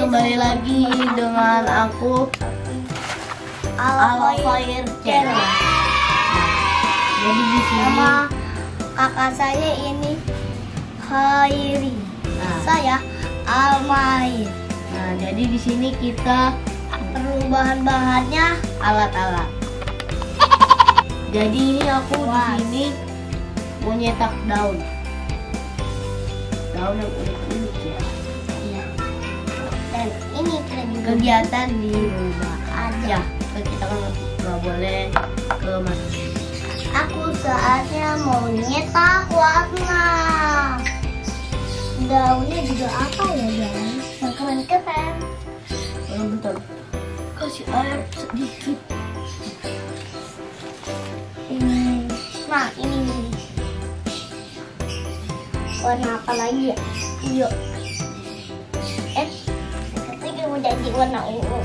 kembali lagi dengan aku Alfire Channel. Jadi di sini nama kakak saya ini Khairi. Saya Almair. Nah, jadi di sini kita Perlu bahan-bahannya alat-alat. Jadi ini aku di sini mau nyetak daun yang unik-unik ya. iya. Dan ini keren juga. Kegiatan di rumah aja. Kita kan nggak boleh ke masjid. Aku saatnya mau nyetak warna. Daunnya juga apa ya guys? Yang keren-keren. Bentar, kasih air sedikit. Ini, nah ini nih. Warna apa lagi ya? Yuk. Katanya mau jadi warna ungu.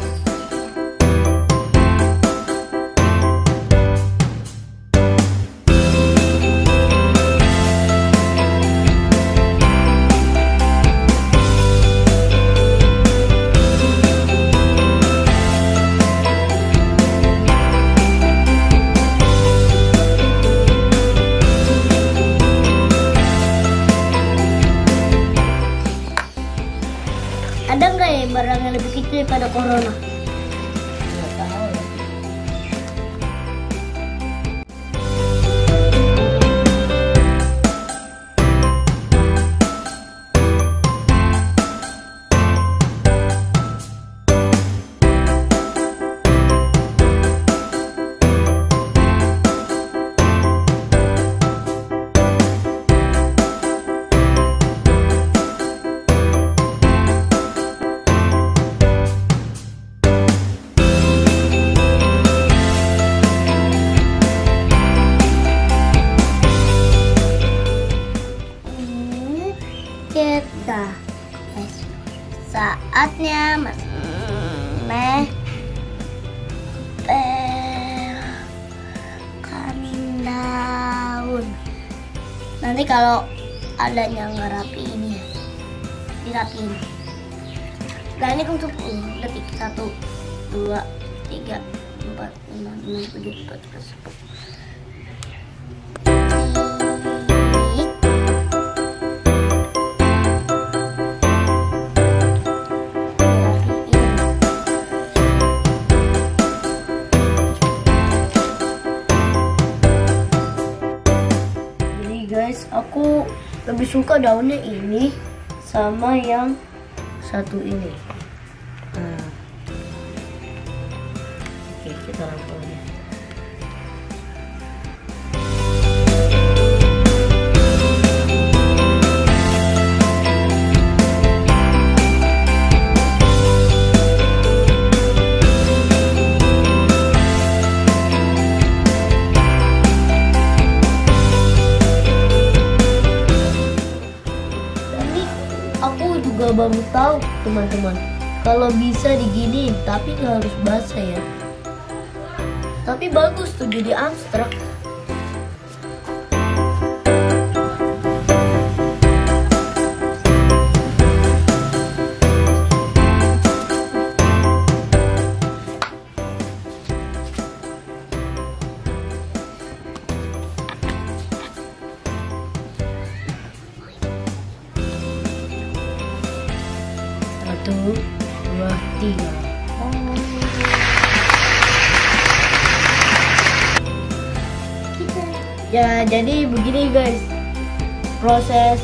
Ada nggak ya barang yang lebih kecil daripada corona? Nggak tahu ya. Kita saatnya menempelkan daun. Nanti kalau adanya nggak rapi ini dirapiin. Nah ini untuk 10 detik. 1, 2, 3, 4, 5, 6, 7, 8, 9, 10. Guys, aku lebih suka daunnya ini sama yang satu ini. Nah. Oke, kita langsung aja. Aku juga baru tahu teman-teman, kalau bisa diginiin tapi nggak harus basah ya. Tapi bagus tuh jadi abstrak. Satu, dua, tiga. Ya, jadi begini guys, proses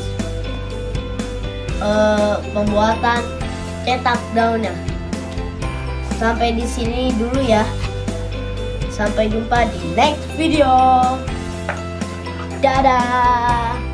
pembuatan cetak daunnya. Sampai di sini dulu ya. Sampai jumpa di next video. Dadah.